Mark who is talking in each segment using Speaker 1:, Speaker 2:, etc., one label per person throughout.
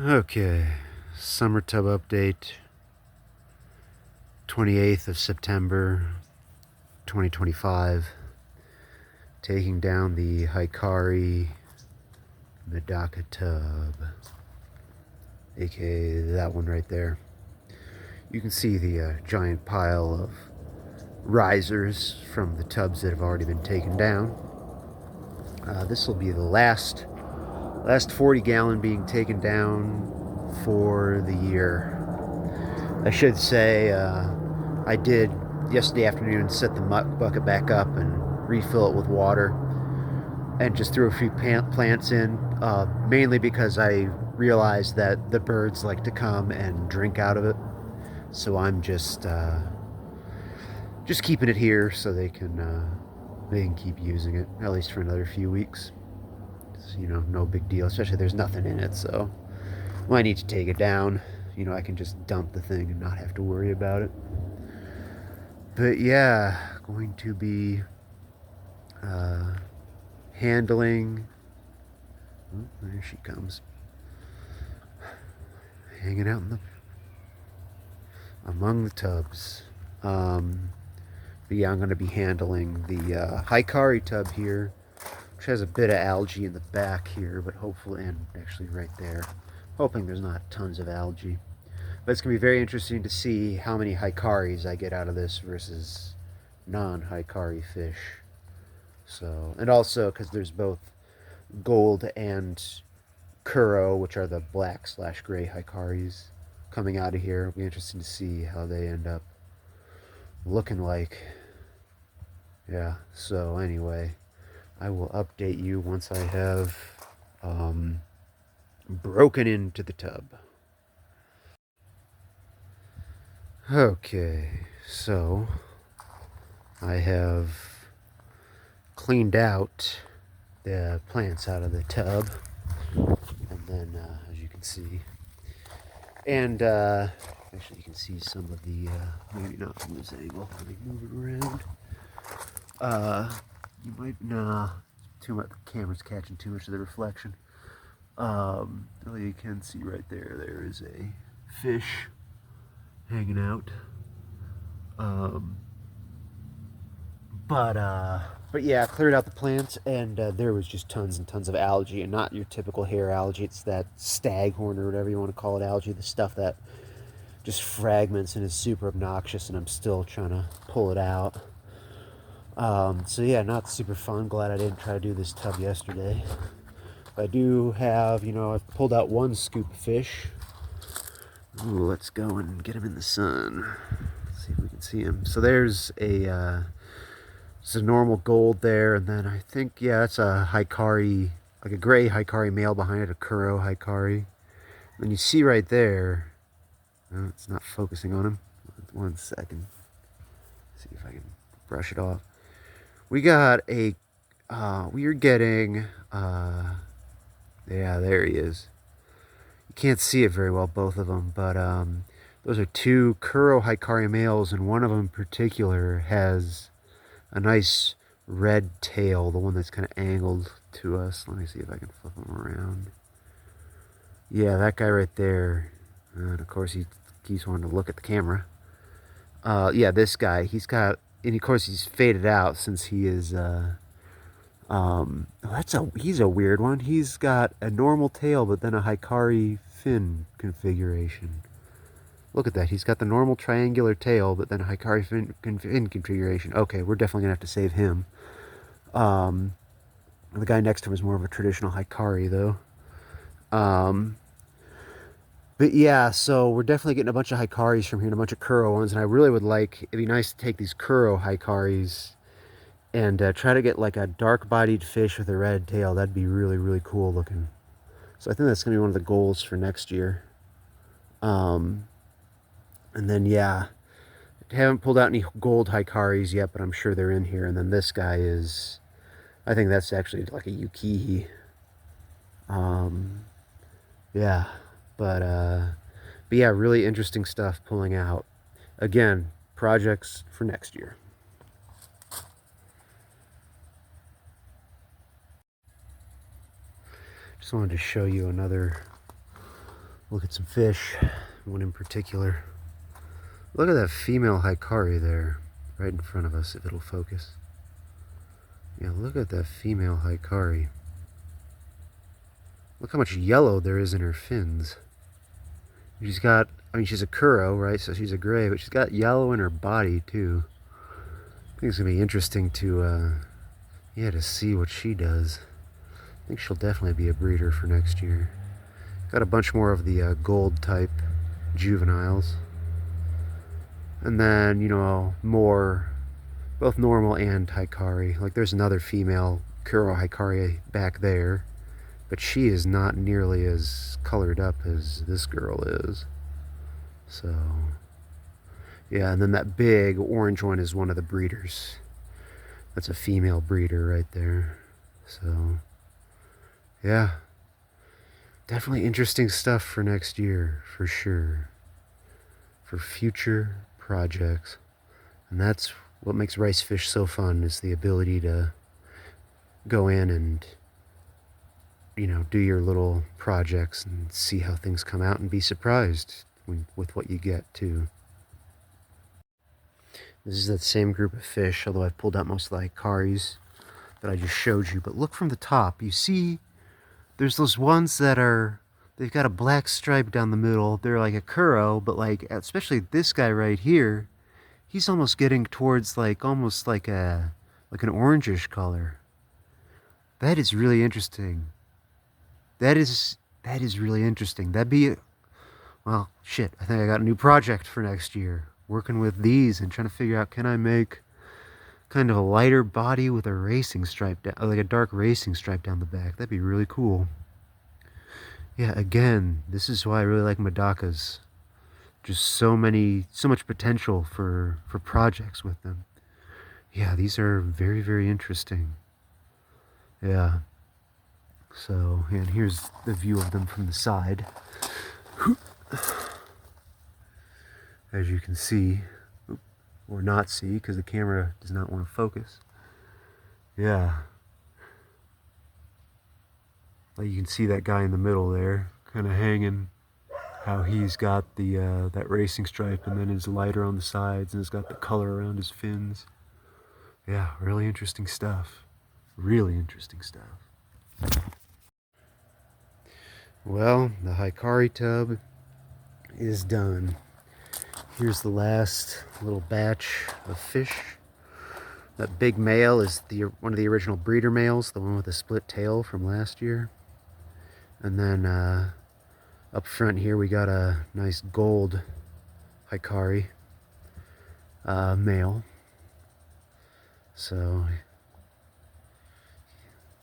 Speaker 1: Okay, summer tub update, 28th of September, 2025. Taking down the Hikari medaka tub, aka that one right there. You can see the giant pile of risers from the tubs that have already been taken down. This will be the last 40 gallon being taken down for the year. I should say I did yesterday afternoon set the muck bucket back up and refill it with water and just threw a few plants in, mainly because I realized that the birds like to come and drink out of it. So I'm just keeping it here so they can keep using it at least for another few weeks. It's, no big deal. Especially there's nothing in it, so when I need to take it down, I can just dump the thing and not have to worry about it. But yeah, going to be handling. Oh, there she comes, hanging out among the tubs. But yeah, I'm going to be handling the Hikari tub here, which has a bit of algae in the back here, but hopefully, and actually right there, hoping there's not tons of algae. But it's going to be very interesting to see how many Hikaris I get out of this versus non-Hikari fish. So, and also because there's both gold and Kuro, which are the black/gray Hikaris, coming out of here. It'll be interesting to see how they end up looking like. Yeah, so anyway, I will update you once I have broken into the tub. Okay, so I have cleaned out the plants out of the tub, and then as you can see, and actually you can see some of the maybe not from this angle. Let me move it around. You might too much. The camera's catching too much of the reflection. Well, you can see right there. There is a fish hanging out. But yeah, I cleared out the plants, and there was just tons and tons of algae, and not your typical hair algae. It's that staghorn or whatever you want to call it algae, the stuff that just fragments and is super obnoxious, and I'm still trying to pull it out. So yeah, not super fun. Glad I didn't try to do this tub yesterday. But I do have, I've pulled out one scoop of fish. Ooh, let's go and get him in the sun. Let's see if we can see him. So there's it's a normal gold there, and then I think, yeah, that's a Hikari, like a gray Hikari male behind it, a Kuro Hikari. And then you see right there, oh, it's not focusing on him. 1 second. See if I can brush it off. We got we are getting, yeah, there he is. You can't see it very well, both of them, but those are two Kuro Hikari males, and one of them in particular has a nice red tail, the one that's kind of angled to us. Let me see if I can flip him around. Yeah, that guy right there. And of course, he keeps wanting to look at the camera. Yeah, this guy. He's got, and of course, he's faded out since he is. He's a weird one. He's got a normal tail, but then a Hikari fin configuration. Look at that. He's got the normal triangular tail, but then a Hikari fin configuration. Okay, we're definitely going to have to save him. The guy next to him is more of a traditional Hikari, though. But yeah, so we're definitely getting a bunch of Hikaris from here and a bunch of Kuro ones, and I really would like, it'd be nice to take these Kuro Hikaris and try to get like a dark-bodied fish with a red tail. That'd be really, really cool looking. So I think that's going to be one of the goals for next year. And then, yeah, I haven't pulled out any gold Hikaris yet, but I'm sure they're in here. And then this guy is, I think that's actually like a Yukihi. Yeah, but yeah, really interesting stuff pulling out. Again, projects for next year. Just wanted to show you another Look at some fish, one in particular. Look at that female Hikari there, right in front of us, if it'll focus. Yeah, look at that female Hikari. Look how much yellow there is in her fins. She's got, I mean, she's a Kuro, right? So she's a gray, but she's got yellow in her body, too. I think it's going to be interesting to, to see what she does. I think she'll definitely be a breeder for next year. Got a bunch more of the gold type juveniles. And then, more, both normal and Hikari. Like, there's another female Kuro Hikari back there, but she is not nearly as colored up as this girl is. So, yeah, and then that big orange one is one of the breeders. That's a female breeder right there. So, yeah. Definitely interesting stuff for next year, for sure. For future projects. And that's what makes rice fish so fun, is the ability to go in and, do your little projects and see how things come out and be surprised with what you get, too. This is that same group of fish, although I've pulled out most of the Hikaris that I just showed you. But look from the top. You see there's those ones that they've got a black stripe down the middle. They're like a Kuro, but like, especially this guy right here, he's almost getting towards almost like an orangish color. That is really interesting. That is really interesting. That'd be, well, shit, I think I got a new project for next year. Working with these and trying to figure out, can I make kind of a lighter body with a racing stripe, like a dark racing stripe down the back. That'd be really cool. Yeah, again, this is why I really like medakas. Just so much potential for projects with them. Yeah, these are very, very interesting. Yeah. So, and here's the view of them from the side. As you can see, or not see, because the camera does not want to focus. Yeah. Like you can see that guy in the middle there, kind of hanging, how he's got the that racing stripe, and then his lighter on the sides, and it's got the color around his fins. Yeah, really interesting stuff. Really interesting stuff. Well, the Hikari tub is done. Here's the last little batch of fish. That big male is one of the original breeder males, the one with the split tail from last year. And then up front here we got a nice gold Hikari male. So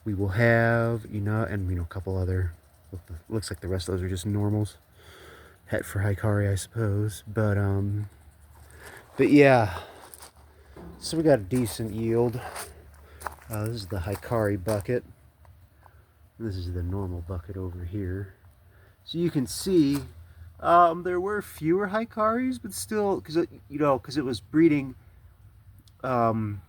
Speaker 1: we will have, and a couple other, looks like the rest of those are just normals. Het for Hikari, I suppose, but yeah, so we got a decent yield. This is the Hikari bucket. This is the normal bucket over here. So you can see there were fewer Hikaris, but still, because it was breeding homozygous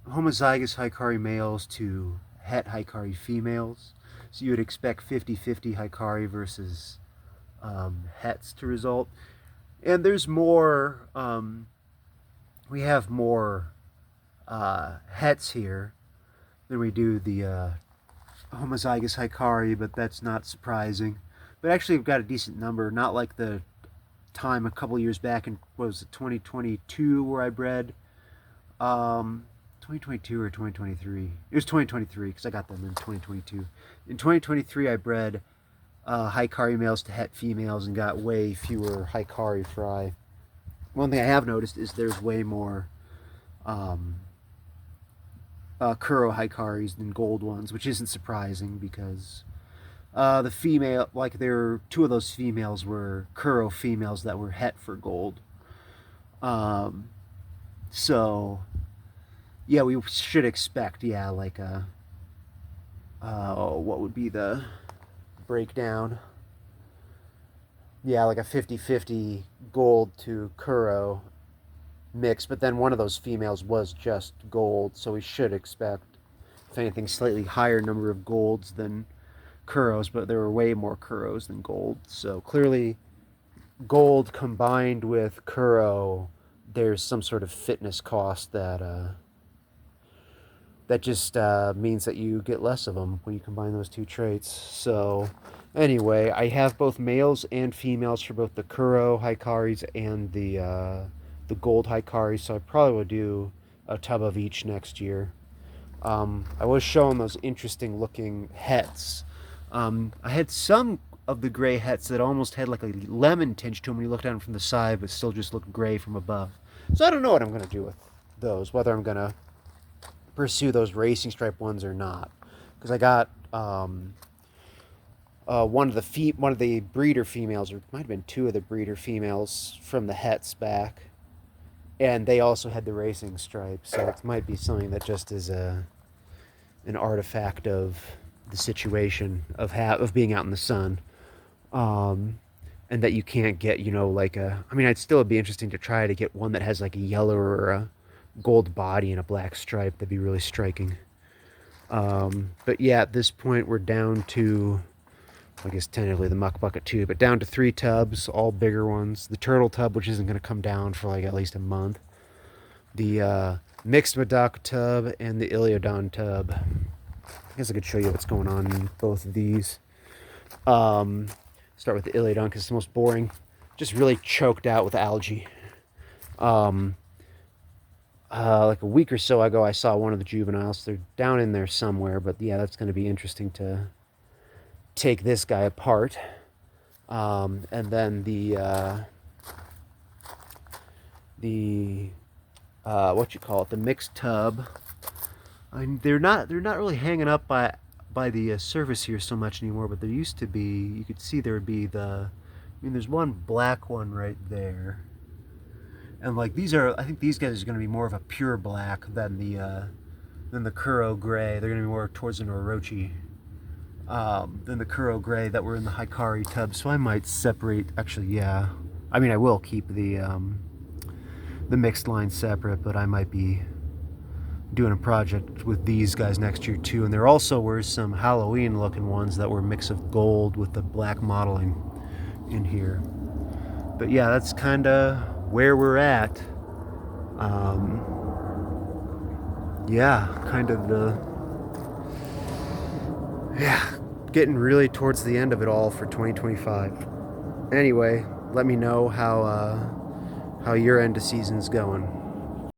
Speaker 1: Hikari males to het Hikari females. So you would expect 50-50 Hikari versus hets to result. And there's more, we have more hets here than we do the homozygous Hikari, but that's not surprising. But actually we've got a decent number, not like the time a couple years back in, what was it, 2022, where I bred 2022 or 2023. It was 2023 because I got them in 2022. In 2023 I bred Hikari males to het females and got way fewer Hikari fry. One thing I have noticed is there's way more Kuro Hikaris than gold ones, which isn't surprising because the female, like two of those females were Kuro females that were het for gold. So yeah, we should expect, like what would be the breakdown? Yeah, like a 50-50 gold to Kuro mix, but then one of those females was just gold, so we should expect, if anything, slightly higher number of golds than Kuros, but there were way more Kuros than gold. So clearly, gold combined with Kuro, there's some sort of fitness cost that just means that you get less of them when you combine those two traits. So anyway, I have both males and females for both the Kuro Hikaris and the gold Hikari, so I probably will do a tub of each next year. I was showing those interesting looking hets. I had some of the gray hets that almost had like a lemon tinge to them when you looked at them from the side, but still just looked gray from above. So I don't know what I'm going to do with those, whether I'm going to pursue those racing stripe ones or not, because I got one of the breeder females, or it might have been two of the breeder females from the hets back, and they also had the racing stripe. So it might be something that just is an artifact of the situation of being out in the sun, and that you can't get, like I mean, I'd still be interesting to try to get one that has like a yellow or a gold body and a black stripe. That'd be really striking. But yeah, at this point we're down to, I guess tentatively the muck bucket too, but down to 3 tubs, all bigger ones. The turtle tub, which isn't going to come down for like at least a month. The mixed medaka tub and the Iliodon tub. I guess I could show you what's going on in both of these. Start with the Iliodon because it's the most boring. Just really choked out with algae. Like a week or so ago, I saw one of the juveniles. They're down in there somewhere, but yeah, that's going to be interesting to take this guy apart. And then the the mixed tub. They're not really hanging up by the surface here so much anymore, but there used to be. You could see there would be there's one black one right there. And like I think these guys are going to be more of a pure black than the Kuro gray. They're going to be more towards the Orochi than the Kuro gray that were in the Hikari tub. So I might separate. Actually, yeah. I mean, I will keep the mixed line separate, but I might be doing a project with these guys next year too. And there also were some Halloween-looking ones that were a mix of gold with the black modeling in here. But yeah, that's kind of where we're at. Yeah, kind of getting really towards the end of it all for 2025. Anyway, let me know how your end of season's going.